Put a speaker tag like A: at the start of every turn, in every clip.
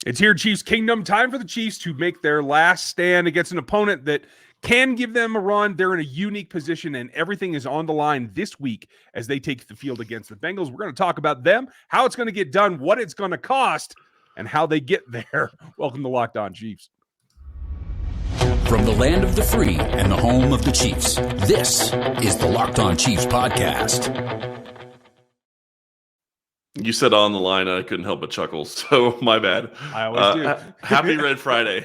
A: It's here, Chiefs Kingdom. Time for the Chiefs to make their last stand against an opponent that can give them a run. They're in a unique position, and everything is on the line this week as they take the field against the Bengals. We're going to talk about them, how it's going to get done, what it's going to cost, and how they get there. Welcome to Locked On Chiefs.
B: From the land of the free and the home of the Chiefs, this is the Locked On Chiefs podcast.
C: You said on the line, I couldn't help but chuckle, so my bad.
A: I always do.
C: Happy Red Friday.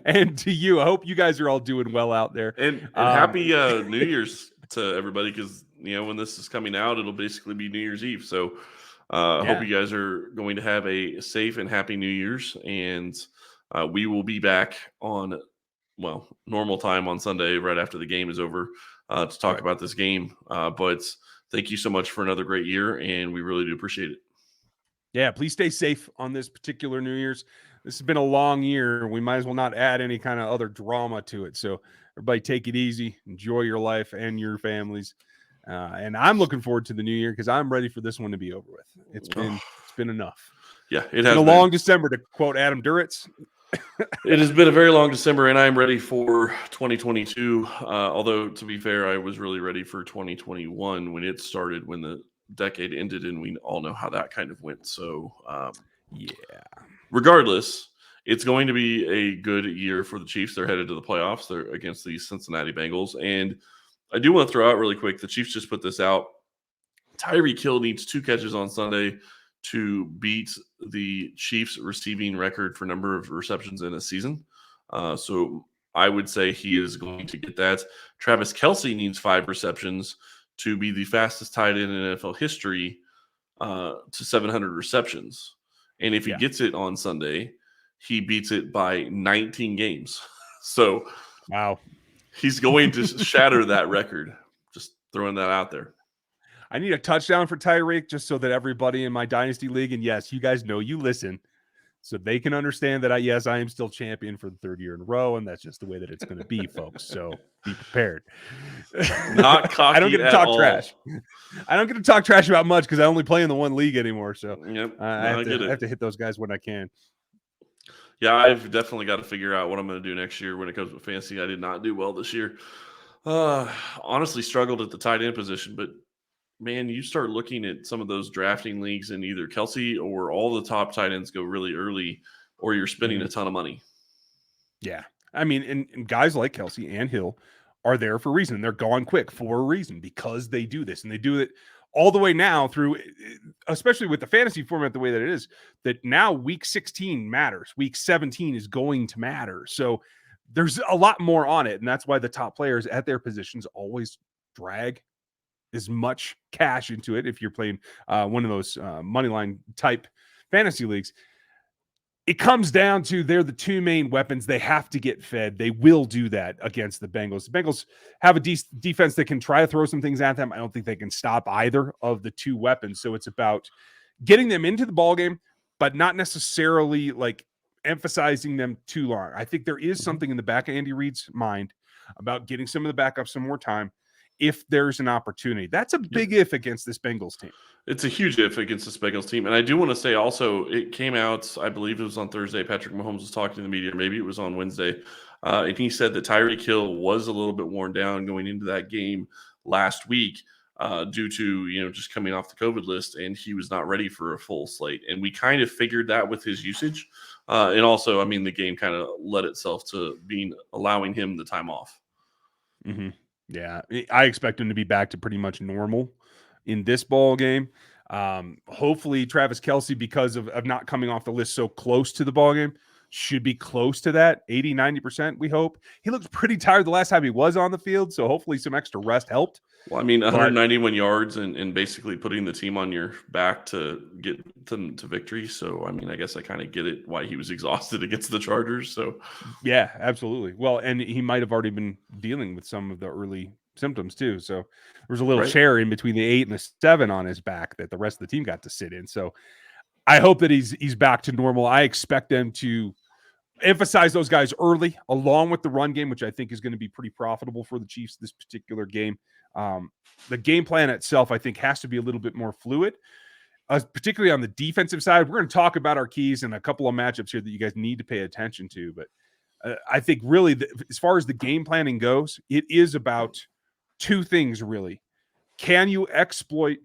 A: And to you, I hope you guys are all doing well out there.
C: And happy New Year's to everybody, because, when this is coming out, it'll basically be New Year's Eve. So I hope you guys are going to have a safe and happy New Year's. And we will be back on, normal time on Sunday right after the game is over to talk about this game. But thank you so much for another great year, and we really do appreciate it.
A: Yeah, please stay safe on this particular New Year's. This has been a long year. We might as well not add any kind of other drama to it. So everybody take it easy. Enjoy your life and your families. And I'm looking forward to the new year because I'm ready for this one to be over with. It's been enough.
C: Yeah,
A: it's been a long December, to quote Adam Duritz.
C: It has been a very long December, and I'm ready for 2022. Although, to be fair, I was really ready for 2021 when it started, when the decade ended, and we all know how that kind of went. So, regardless, it's going to be a good year for the Chiefs. They're headed to the playoffs. They're against the Cincinnati Bengals. And I do want to throw out really quick, the Chiefs just put this out. Tyreek Hill needs 2 catches on Sunday to beat the Chiefs receiving record for number of receptions in a season. So I would say he is going to get that. Travis Kelce needs 5 receptions to be the fastest tight end in NFL history to 700 receptions. And if he gets it on Sunday, he beats it by 19 games. So
A: wow,
C: he's going to shatter that record. Just throwing that out there.
A: I need a touchdown for Tyreek just so that everybody in my Dynasty League, and yes, you guys know you listen, so they can understand that I am still champion for the 3rd year in a row, and that's just the way that it's going to be, folks. So be prepared.
C: Not cocky.
A: I don't get to talk trash. I don't get to talk trash about much because I only play in the one league anymore. So I have to hit those guys when I can.
C: Yeah, I've definitely got to figure out what I'm going to do next year when it comes to fantasy. I did not do well this year. Honestly, struggled at the tight end position, but man, you start looking at some of those drafting leagues, and either Kelce or all the top tight ends go really early, or you're spending a ton of money.
A: Yeah. I mean, and guys like Kelce and Hill are there for a reason. They're gone quick for a reason because they do this, and they do it all the way now through, especially with the fantasy format the way that it is, that now week 16 matters. Week 17 is going to matter. So there's a lot more on it, and that's why the top players at their positions always drag as much cash into it. If you're playing one of those money line type fantasy leagues, it comes down to they're the 2 main weapons. They have to get fed. They will do that against the Bengals. The Bengals have a defense that can try to throw some things at them. I don't think they can stop either of the 2 weapons. So it's about getting them into the ballgame, but not necessarily like emphasizing them too long. I think there is something in the back of Andy Reid's mind about getting some of the backups some more time if there's an opportunity. That's a big if against this Bengals team.
C: It's a huge if against this Bengals team. And I do want to say also, it came out, I believe it was on Thursday, Patrick Mahomes was talking to the media, maybe it was on Wednesday, and he said that Tyreek Hill was a little bit worn down going into that game last week due to, just coming off the COVID list, and he was not ready for a full slate. And we kind of figured that with his usage. And also, the game kind of led itself to allowing him the time off.
A: Mm-hmm. Yeah, I expect him to be back to pretty much normal in this ball game. Hopefully, Travis Kelce, because of not coming off the list so close to the ball game, should be close to that 80, 90%, we hope. He looked pretty tired the last time he was on the field, so hopefully some extra rest helped.
C: Well, 191 yards and basically putting the team on your back to get them to victory. So, I guess I kind of get it why he was exhausted against the Chargers. So,
A: yeah, absolutely. Well, and he might have already been dealing with some of the early symptoms too. So there was a little chair in between the 8 and the 7 on his back that the rest of the team got to sit in. So I hope that he's back to normal. I expect them to emphasize those guys early, along with the run game, which I think is going to be pretty profitable for the Chiefs this particular game. The game plan itself, I think, has to be a little bit more fluid. particularly on the defensive side. We're going to talk about our keys and a couple of matchups here that you guys need to pay attention to. But I think really, as far as the game planning goes, it is about two things, really. Can you exploit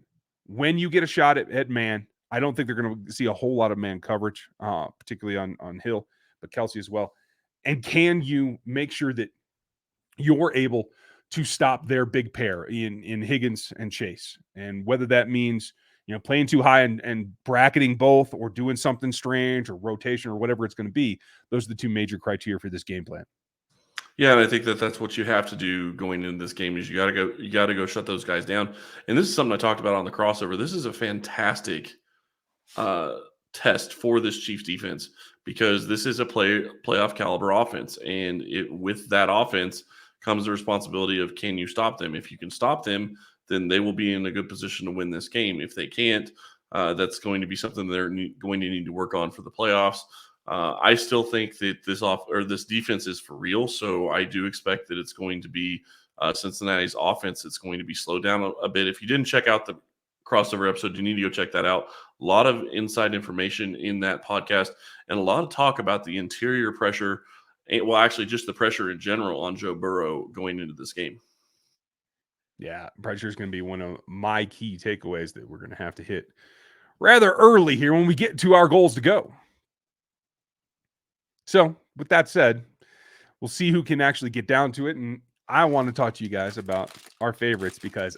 A: when you get a shot at man? I don't think they're going to see a whole lot of man coverage, particularly on Hill, but Kelce as well. And can you make sure that you're able to stop their big pair in Higgins and Chase? And whether that means, playing too high and bracketing both, or doing something strange, or rotation, or whatever it's going to be, those are the two major criteria for this game plan.
C: Yeah, and I think that that's what you have to do going into this game is you got to go shut those guys down. And this is something I talked about on the crossover. This is a fantastic test for this Chiefs defense because this is a playoff caliber offense, and with that offense comes the responsibility of, can you stop them? If you can stop them, then they will be in a good position to win this game. If they can't, that's going to be something they're going to need to work on for the playoffs. I still think that this defense is for real, so I do expect that it's going to be Cincinnati's offense. It's going to be slowed down a bit. If you didn't check out the crossover episode, you need to go check that out. A lot of inside information in that podcast, and a lot of talk about the interior pressure. Well, actually, just the pressure in general on Joe Burrow going into this game.
A: Yeah, pressure is going to be one of my key takeaways that we're going to have to hit rather early here when we get to our goals to go. So, with that said, we'll see who can actually get down to it. And I want to talk to you guys about our favorites because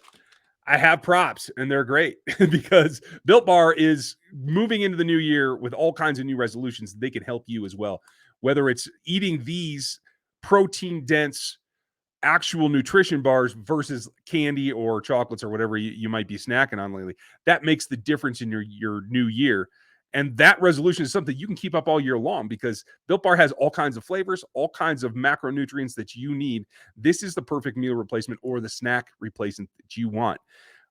A: I have props and they're great because Built Bar is moving into the new year with all kinds of new resolutions. They can help you as well. Whether it's eating these protein-dense actual nutrition bars versus candy or chocolates or whatever you might be snacking on lately, that makes the difference in your new year. And that resolution is something you can keep up all year long because Built Bar has all kinds of flavors, all kinds of macronutrients that you need. This is the perfect meal replacement or the snack replacement that you want.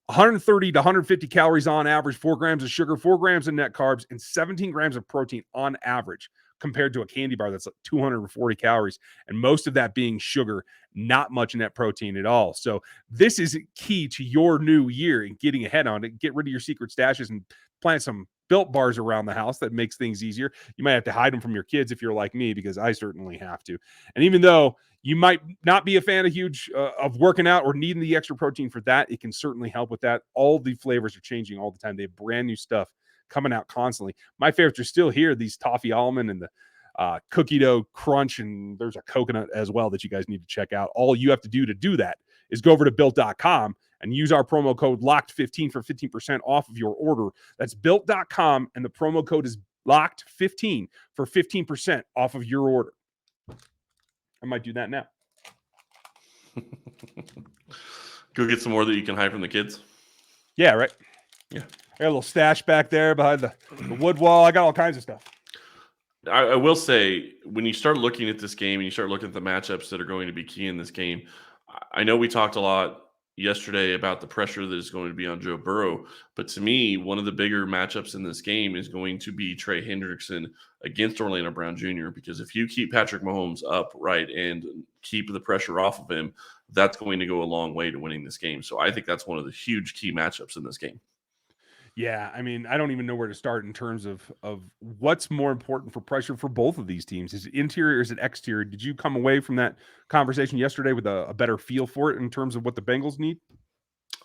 A: 130 to 150 calories on average, 4 grams of sugar, 4 grams of net carbs, and 17 grams of protein on average, compared to a candy bar that's like 240 calories, and most of that being sugar, not much net protein at all. So this is key to your new year and getting ahead on it. Get rid of your secret stashes and plant some Built Bars around the house. That makes things easier. You might have to hide them from your kids if you're like me, because I certainly have to. And even though you might not be a fan of working out or needing the extra protein for that, it can certainly help with that. All the flavors are changing all the time. They have brand new stuff coming out constantly. My favorites are still here, these toffee almond and the cookie dough crunch, and there's a coconut as well that you guys need to check out. All you have to do that is go over to built.com and use our promo code LOCKED15 for 15% off of your order. That's built.com, and the promo code is LOCKED15 for 15% off of your order. I might do that now.
C: Go get some more that you can hide from the kids.
A: Yeah, right.
C: Yeah.
A: I got a little stash back there behind the wood wall. I got all kinds of stuff.
C: I will say, when you start looking at this game and you start looking at the matchups that are going to be key in this game, I know we talked a lot yesterday about the pressure that is going to be on Joe Burrow, but to me, one of the bigger matchups in this game is going to be Trey Hendrickson against Orlando Brown Jr., because if you keep Patrick Mahomes upright and keep the pressure off of him, that's going to go a long way to winning this game. So I think that's one of the huge key matchups in this game.
A: Yeah, I mean, I don't even know where to start in terms of what's more important for pressure for both of these teams. Is it interior or is it exterior? Did you come away from that conversation yesterday with a better feel for it in terms of what the Bengals need?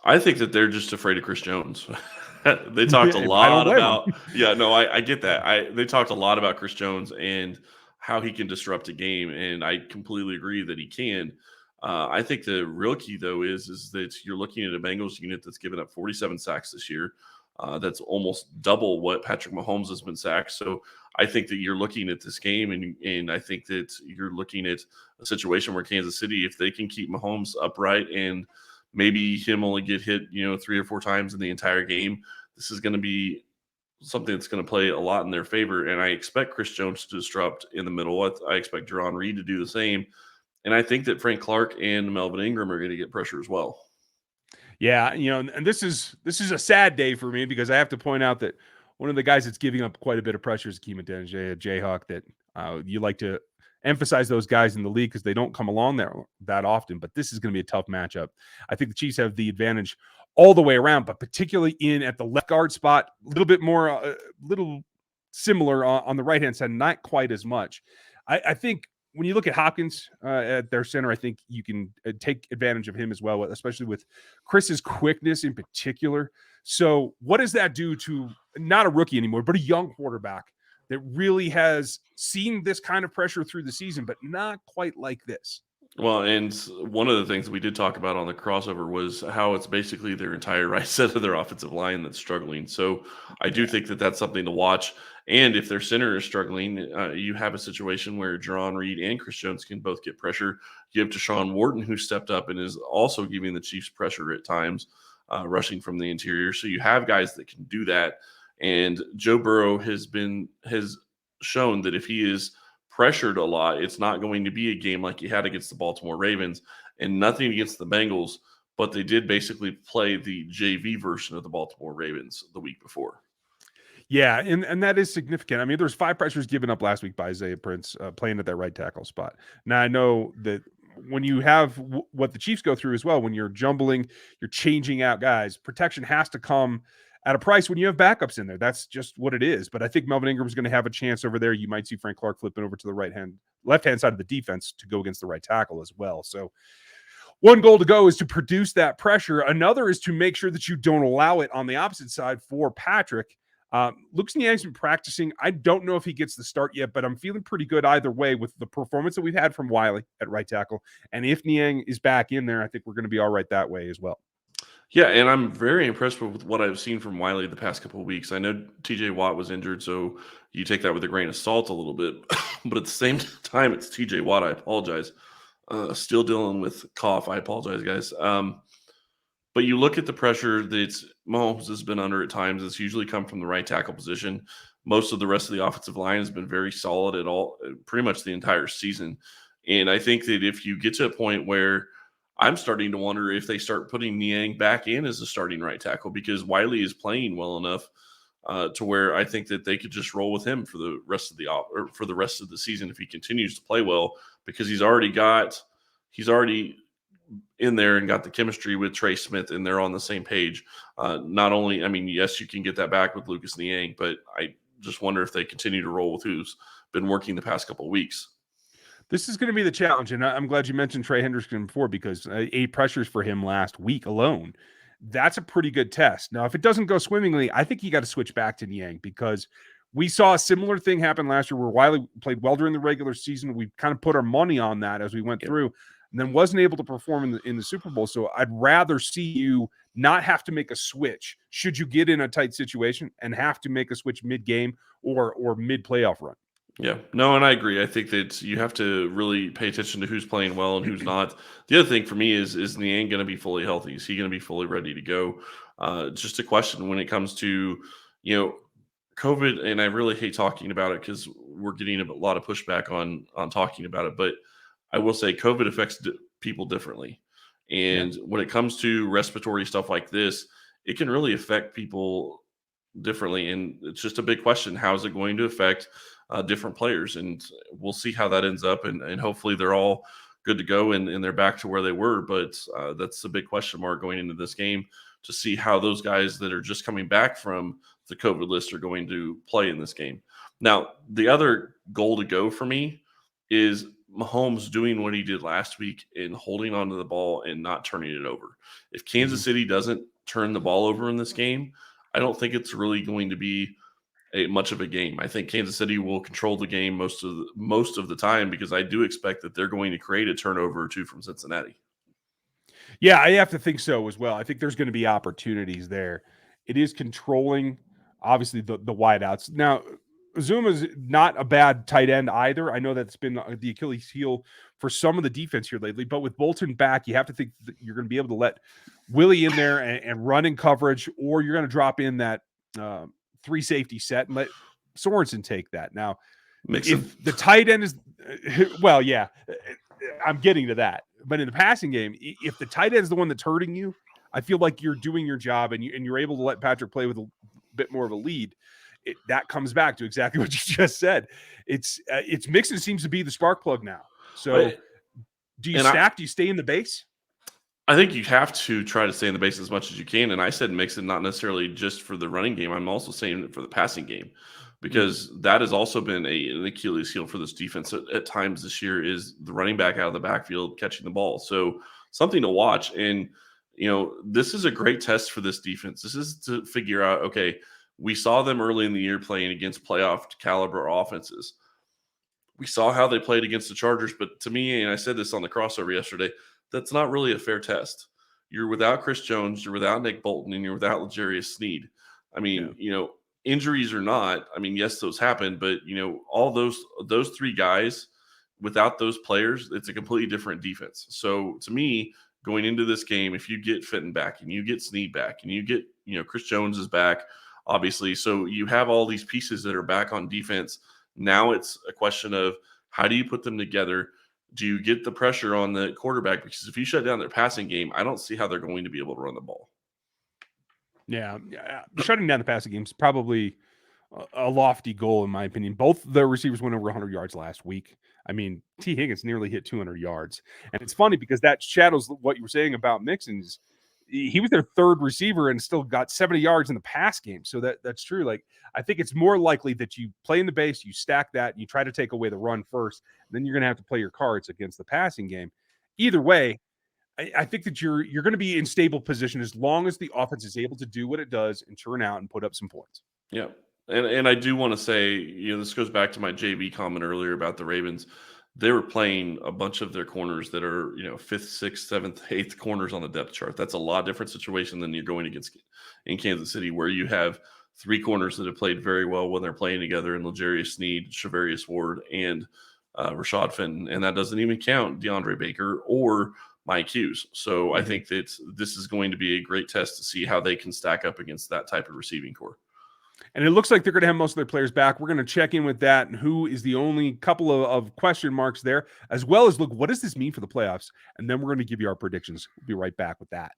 C: I think that they're just afraid of Chris Jones. They talked a lot about – yeah, no, I get that. They talked a lot about Chris Jones and how he can disrupt a game, and I completely agree that he can. I think the real key, though, is that you're looking at a Bengals unit that's given up 47 sacks this year. That's almost double what Patrick Mahomes has been sacked. So I think that you're looking at this game, and I think that you're looking at a situation where Kansas City, if they can keep Mahomes upright and maybe him only get hit, 3 or 4 times in the entire game, this is going to be something that's going to play a lot in their favor. And I expect Chris Jones to disrupt in the middle. I expect Jerron Reed to do the same. And I think that Frank Clark and Melvin Ingram are going to get pressure as well.
A: Yeah, and this is a sad day for me because I have to point out that one of the guys that's giving up quite a bit of pressure is Keem Adeniji, a Jayhawk, that you like to emphasize those guys in the league because they don't come along there that often. But this is going to be a tough matchup. I think the Chiefs have the advantage all the way around, but particularly in at the left guard spot, a little bit more, little similar on the right-hand side, not quite as much. I think when you look at Hopkins at their center, I think you can take advantage of him as well, especially with Chris's quickness in particular. So what does that do to not a rookie anymore, but a young quarterback that really has seen this kind of pressure through the season, but not quite like this?
C: Well, and one of the things we did talk about on the crossover was how it's basically their entire right side of their offensive line that's struggling. So I do think that that's something to watch. And if their center is struggling, you have a situation where Jerron Reed and Chris Jones can both get pressure. You have Deshaun Wharton, who stepped up and is also giving the Chiefs pressure at times, rushing from the interior. So you have guys that can do that. And Joe Burrow has shown that if he is pressured a lot, it's not going to be a game like he had against the Baltimore Ravens, and nothing against the Bengals, but they did basically play the JV version of the Baltimore Ravens the week before.
A: Yeah, and that is significant. I mean, there's 5 pressures given up last week by Isaiah Prince playing at that right tackle spot. Now, I know that when you have what the Chiefs go through as well, when you're jumbling, you're changing out guys, protection has to come at a price when you have backups in there. That's just what it is. But I think Melvin Ingram's going to have a chance over there. You might see Frank Clark flipping over to the left-hand side of the defense to go against the right tackle as well. So one goal to go is to produce that pressure. Another is to make sure that you don't allow it on the opposite side for Patrick. Lucas Niang's been practicing. I don't know if he gets the start yet, but I'm feeling pretty good either way with the performance that we've had from Wiley at right tackle. And if Niang is back in there, I think we're going to be all right that way as well.
C: Yeah, and I'm very impressed with what I've seen from Wiley the past couple of weeks. I know TJ Watt was injured, so you take that with a grain of salt a little bit. But at the same time, it's TJ Watt. I apologize. Still dealing with cough. I apologize, guys. But you look at the pressure that Mahomes has been under at times. It's usually come from the right tackle position. Most of the rest of the offensive line has been very solid at all, pretty much the entire season. And I think that if you get to a point where I'm starting to wonder if they start putting Niang back in as a starting right tackle, because Wiley is playing well enough to where I think that they could just roll with him for the rest of the season if he continues to play well, because he's already in there and got the chemistry with Trey Smith, and they're on the same page. Not only, I mean, yes, you can get that back with Lucas Niang, but I just wonder if they continue to roll with who's been working the past couple of weeks.
A: This is going to be the challenge, and I'm glad you mentioned Trey Hendrickson before, because 8 pressures for him last week alone. That's a pretty good test. Now, if it doesn't go swimmingly, I think you got to switch back to Niang, because we saw a similar thing happen last year where Wiley played well during the regular season. We kind of put our money on that as we went through, and then wasn't able to perform in the Super Bowl. So I'd rather see you not have to make a switch should you get in a tight situation and have to make a switch mid-game or mid-playoff run.
C: Yeah, no, and I agree. I think that you have to really pay attention to who's playing well and who's not. The other thing for me is Niang going to be fully healthy? Is he going to be fully ready to go? Just a question when it comes to, COVID, and I really hate talking about it because we're getting a lot of pushback on talking about it. But I will say COVID affects people differently. And when it comes to respiratory stuff like this, it can really affect people differently. And it's just a big question. How is it going to affect different players? And we'll see how that ends up. And hopefully they're all good to go and they're back to where they were. But that's a big question mark going into this game to see how those guys that are just coming back from the COVID list are going to play in this game. Now, the other goal to go for me is Mahomes doing what he did last week and holding onto the ball and not turning it over. If Kansas City doesn't turn the ball over in this game, I don't think it's really going to be much of a game. I think Kansas City will control the game most of the time, because I do expect that they're going to create a turnover or two from Cincinnati.
A: Yeah, I have to think so as well. I think there's going to be opportunities there. It is controlling, obviously, the wideouts. Now, Zuma's not a bad tight end either. I know that's been the Achilles heel for some of the defense here lately, but with Bolton back, you have to think that you're going to be able to let Willie in there and run in coverage, or you're going to drop in that 3 safety set and let Sorensen take that. Now, if the tight end is, well, yeah, I'm getting to that. But in the passing game, if the tight end is the one that's hurting you, I feel like you're doing your job and you're able to let Patrick play with a bit more of a lead. That comes back to exactly what you just said. It's Mixon seems to be the spark plug now. So do you stack? Do you stay in the base?
C: I think you have to try to stay in the base as much as you can. And I said mix it not necessarily just for the running game. I'm also saying it for the passing game, because that has also been an Achilles heel for this defense at times this year, is the running back out of the backfield catching the ball. So something to watch. And, this is a great test for this defense. This is to figure out, okay, we saw them early in the year playing against playoff caliber offenses. We saw how they played against the Chargers, but to me, and I said this on the crossover yesterday, that's not really a fair test. You're without Chris Jones, you're without Nick Bolton, and you're without L'Jarius Sneed. I mean, injuries or not, I mean, yes, those happen, but all those three guys, without those players, it's a completely different defense. So to me, going into this game, if you get Fenton back and you get Sneed back and you get, Chris Jones is back, obviously. So you have all these pieces that are back on defense. Now it's a question of how do you put them together? Do you get the pressure on the quarterback? Because if you shut down their passing game, I don't see how they're going to be able to run the ball.
A: Yeah. Shutting down the passing game is probably a lofty goal, in my opinion. Both the receivers went over 100 yards last week. I mean, T. Higgins nearly hit 200 yards. And it's funny because that shadows what you were saying about Mixon's. He was their third receiver and still got 70 yards in the pass game. So that's true. Like, I think it's more likely that you play in the base, you stack that, and you try to take away the run first. Then you're going to have to play your cards against the passing game. Either way, I think that you're going to be in stable position as long as the offense is able to do what it does and turn out and put up some points.
C: Yeah. And I do want to say, this goes back to my JV comment earlier about the Ravens. They were playing a bunch of their corners that are, 5th, 6th, 7th, 8th corners on the depth chart. That's a lot different situation than you're going against in Kansas City, where you have three corners that have played very well when they're playing together in L'Jarius Sneed, Shavarius Ward, and Rashad Fenton. And that doesn't even count DeAndre Baker or Mike Hughes. So I think that this is going to be a great test to see how they can stack up against that type of receiving core.
A: And it looks like they're going to have most of their players back. We're going to check in with that and who is the only couple of question marks there, as well as look, what does this mean for the playoffs? And then we're going to give you our predictions. We'll be right back with that.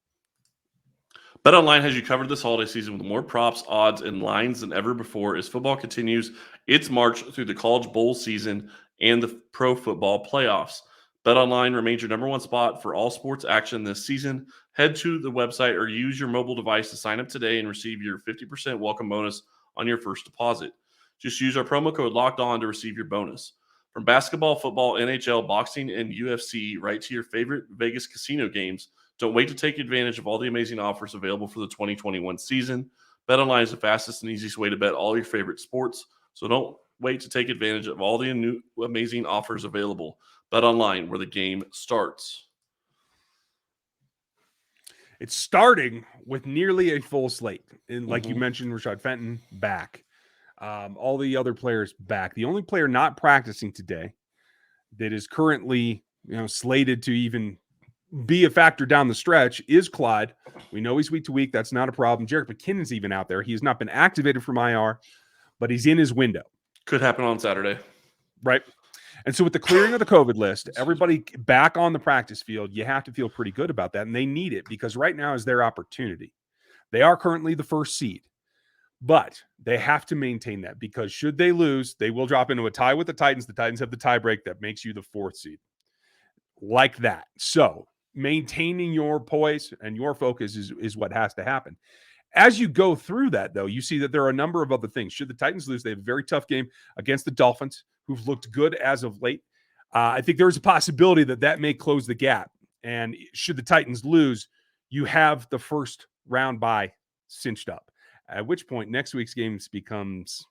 C: BetOnline has you covered this holiday season with more props, odds, and lines than ever before as football continues its march through the College Bowl season and the Pro Football playoffs. BetOnline remains your number one spot for all sports action this season. Head to the website or use your mobile device to sign up today and receive your 50% welcome bonus on your first deposit. Just use our promo code LOCKEDON to receive your bonus. From basketball, football, NHL, boxing, and UFC, right to your favorite Vegas casino games, don't wait to take advantage of all the amazing offers available for the 2021 season. BetOnline is the fastest and easiest way to bet all your favorite sports, so don't wait to take advantage of all the new amazing offers available. BetOnline, where the game starts.
A: It's starting with nearly a full slate. And like you mentioned, Rashad Fenton back. All the other players back. The only player not practicing today that is currently, slated to even be a factor down the stretch is Clyde. We know he's week to week. That's not a problem. Jerick McKinnon's even out there. He has not been activated from IR, but he's in his window.
C: Could happen on Saturday.
A: Right. And so with the clearing of the COVID list, everybody back on the practice field, you have to feel pretty good about that. And they need it because right now is their opportunity. They are currently the first seed, but they have to maintain that because should they lose, they will drop into a tie with the Titans. The Titans have the tie break that makes you the fourth seed. Like that. So maintaining your poise and your focus is what has to happen. As you go through that, though, you see that there are a number of other things. Should the Titans lose, they have a very tough game against the Dolphins, who've looked good as of late. I think there's a possibility that may close the gap. And should the Titans lose, you have the first round bye cinched up, at which point next week's games becomes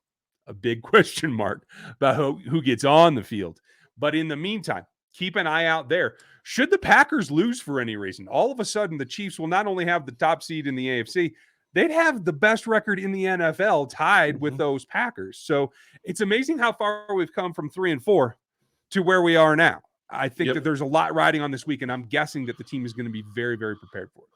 A: a big question mark about who gets on the field. But in the meantime, keep an eye out there. Should the Packers lose for any reason, all of a sudden the Chiefs will not only have the top seed in the AFC, they'd have the best record in the NFL tied with those Packers. So it's amazing how far we've come from 3-4 to where we are now. I think that there's a lot riding on this week, and I'm guessing that the team is going to be very, very prepared for it.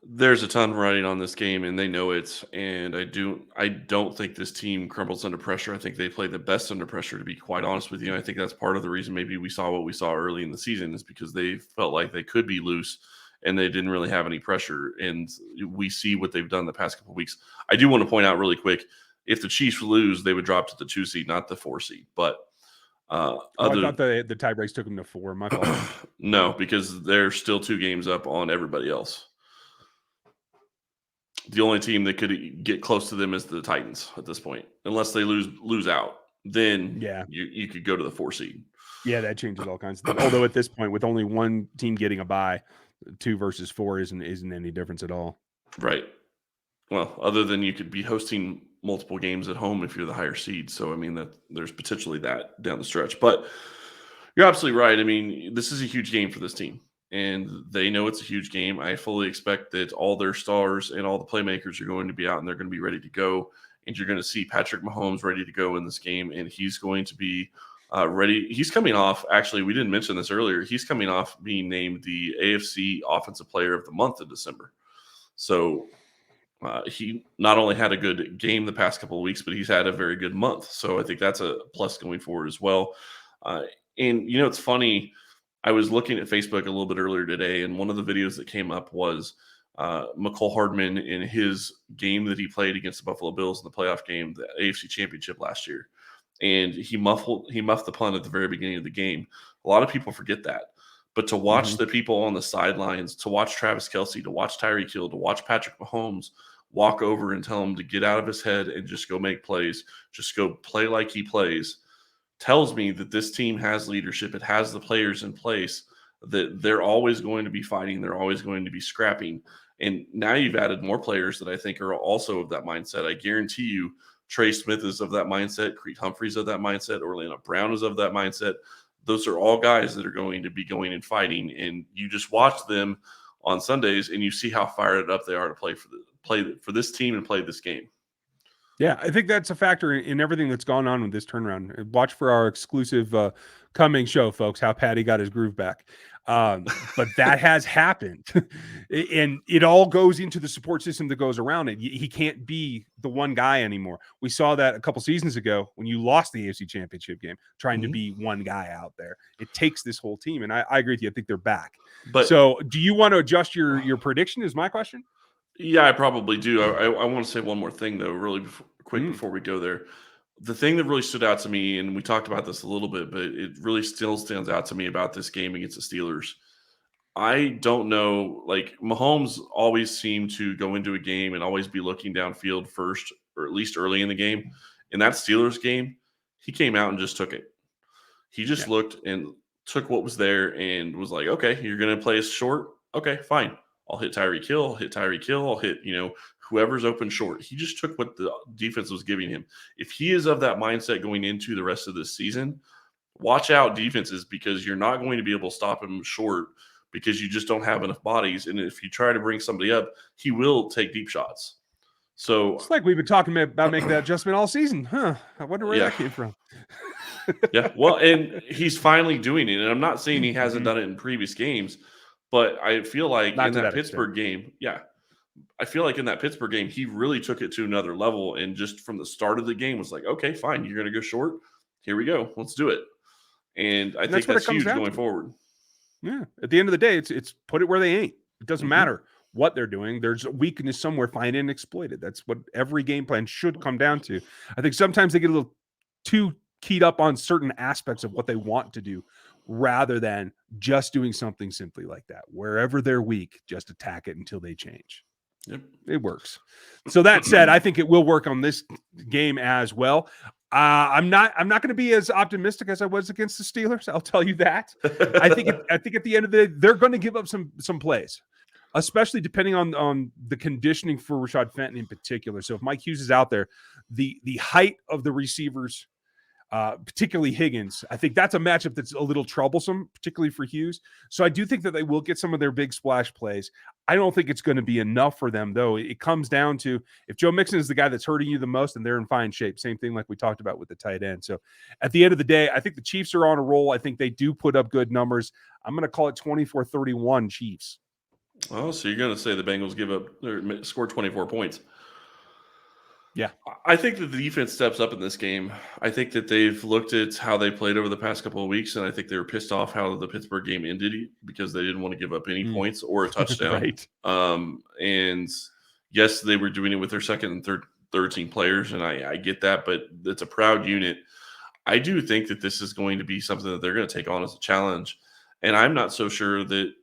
C: There's a ton riding on this game, and they know it. And I don't think this team crumbles under pressure. I think they play the best under pressure, to be quite honest with you. I think that's part of the reason maybe we saw what we saw early in the season is because they felt like they could be loose and they didn't really have any pressure. And we see what they've done the past couple of weeks. I do want to point out really quick, if the Chiefs lose, they would drop to the 2 seed, not the 4 seed. But
A: I thought the tie breaks took them to 4. My fault.
C: No, because they're still 2 games up on everybody else. The only team that could get close to them is the Titans at this point, unless they lose out. Then you could go to the 4 seed.
A: Yeah, that changes all kinds of things. Although at this point, with only one team getting a bye, 2 versus 4 isn't any difference at all.
C: Right. Well, other than you could be hosting multiple games at home if you're the higher seed. So, I mean, that there's potentially that down the stretch. But you're absolutely right. I mean, this is a huge game for this team, and they know it's a huge game. I fully expect that all their stars and all the playmakers are going to be out, and they're going to be ready to go. And you're going to see Patrick Mahomes ready to go in this game, and he's going to be ready. He's coming off, actually, we didn't mention this earlier. He's coming off being named the AFC Offensive Player of the Month in December. So he not only had a good game the past couple of weeks, but he's had a very good month. So I think that's a plus going forward as well. And, it's funny. I was looking at Facebook a little bit earlier today, and one of the videos that came up was McCole Hardman in his game that he played against the Buffalo Bills in the playoff game, the AFC Championship last year. And he muffed the punt at the very beginning of the game. A lot of people forget that. But to watch the people on the sidelines, to watch Travis Kelce, to watch Tyreek Hill, to watch Patrick Mahomes walk over and tell him to get out of his head and just go make plays, just go play like he plays, tells me that this team has leadership. It has the players in place, that they're always going to be fighting. They're always going to be scrapping. And now you've added more players that I think are also of that mindset. I guarantee you Trey Smith is of that mindset. Creed Humphreys of that mindset. Orlando Brown is of that mindset. Those are all guys that are going to be going and fighting. And you just watch them on Sundays and you see how fired up they are to play for this team and play this game.
A: Yeah, I think that's a factor in everything that's gone on with this turnaround. Watch for our exclusive coming show, folks, how Patty got his groove back. But that has happened. And it all goes into the support system that goes around it. He can't be the one guy anymore. We saw that a couple seasons ago when you lost the AFC Championship game, trying to be one guy out there. It takes this whole team. And I agree with you. I think they're back. But so do you want to adjust your prediction is my question?
C: Yeah, I probably do. I want to say one more thing, though, really quick before we go there. The thing that really stood out to me, and we talked about this a little bit, but it really still stands out to me about this game against the Steelers. I don't know, like Mahomes always seemed to go into a game and always be looking downfield first, or at least early in the game. In that Steelers game, he came out and just took it. He just looked and took what was there and was like, okay, you're going to play us short? Okay, fine. I'll hit Tyreek Hill. I'll hit, whoever's open short. He just took what the defense was giving him. If he is of that mindset going into the rest of this season, watch out defenses, because you're not going to be able to stop him short because you just don't have enough bodies. And if you try to bring somebody up, he will take deep shots. So
A: it's like we've been talking about making that adjustment all season. I wonder where that came from.
C: Yeah. Well, and he's finally doing it. And I'm not saying he hasn't done it in previous games, but I feel like in that Pittsburgh game, I feel like in that Pittsburgh game, he really took it to another level. And just from the start of the game was like, okay, fine, you're going to go short. Here we go. Let's do it. And I think that's huge going forward.
A: Yeah. At the end of the day, it's put it where they ain't. It doesn't matter what they're doing. There's a weakness somewhere, find it and exploit it. That's what every game plan should come down to. I think sometimes they get a little too keyed up on certain aspects of what they want to do, rather than just doing something simply like that. Wherever they're weak, just attack it until they change.
C: Yep.
A: It works. So that said, I think it will work on this game as well. I'm not going to be as optimistic as I was against the Steelers. I'll tell you that. I think at the end of the day, they're going to give up some plays, especially depending on the conditioning for Rashad Fenton in particular. So if Mike Hughes is out there, the height of the receivers, particularly Higgins, I think that's a matchup that's a little troublesome, particularly for Hughes. So I do think that they will get some of their big splash plays. I don't think it's going to be enough for them, though. It comes down to if Joe Mixon is the guy that's hurting you the most, and they're in fine shape. Same thing like we talked about with the tight end. So at the end of the day, I think the Chiefs are on a roll. I think they do put up good numbers. I'm going to call it 24-31 Chiefs.
C: Oh, so you're going to say the Bengals score 24 points.
A: Yeah.
C: I think that the defense steps up in this game. I think that they've looked at how they played over the past couple of weeks, and I think they were pissed off how the Pittsburgh game ended because they didn't want to give up any points or a touchdown.
A: Right.
C: And yes, they were doing it with their second and third team players, and I get that, but it's a proud unit. I do think that this is going to be something that they're going to take on as a challenge. And I'm not so sure that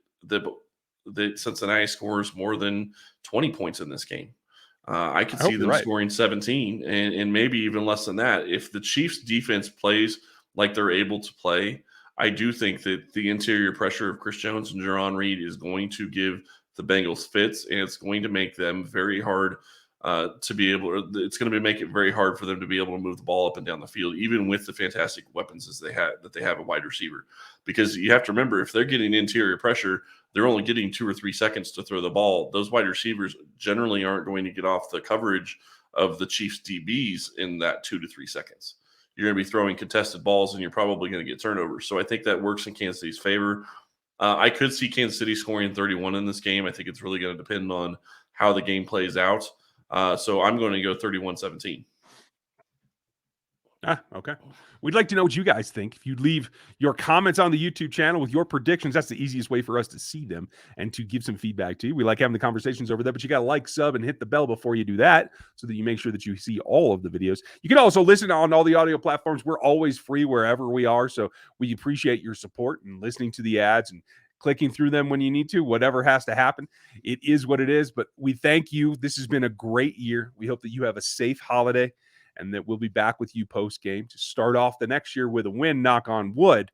C: Cincinnati scores more than 20 points in this game. I could
A: I hope
C: see
A: you're
C: them
A: right.
C: scoring 17 and maybe even less than that. If the Chiefs defense plays like they're able to play, I do think that the interior pressure of Chris Jones and Jaron Reed is going to give the Bengals fits, and it's going to make them very hard to be able. It's going to make it very hard for them to be able to move the ball up and down the field, even with the fantastic weapons as they have a wide receiver. Because you have to remember, if they're getting interior pressure, they're only getting 2 or 3 seconds to throw the ball. Those wide receivers generally aren't going to get off the coverage of the Chiefs DBs in that 2 to 3 seconds. You're going to be throwing contested balls, and you're probably going to get turnovers. So I think that works in Kansas City's favor. I could see Kansas City scoring 31 in this game. I think it's really going to depend on how the game plays out. So I'm going to go 31-17.
A: Okay. We'd like to know what you guys think. If you'd leave your comments on the YouTube channel with your predictions, that's the easiest way for us to see them and to give some feedback to you. We like having the conversations over there, but you got to like, sub, and hit the bell before you do that so that you make sure that you see all of the videos. You can also listen on all the audio platforms. We're always free wherever we are, so we appreciate your support and listening to the ads and clicking through them when you need to. Whatever has to happen, it is what it is, but we thank you. This has been a great year. We hope that you have a safe holiday, and that we'll be back with you post-game to start off the next year with a win, knock on wood.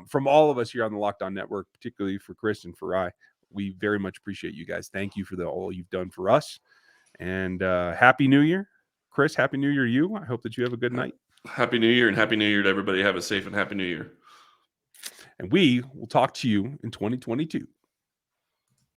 A: From all of us here on the Locked On Network, particularly for Chris and for I, we very much appreciate you guys. Thank you for all you've done for us. And Happy New Year. Chris, Happy New Year to you. I hope that you have a good night.
C: Happy New Year, and Happy New Year to everybody. Have a safe and Happy New Year.
A: And we will talk to you in 2022.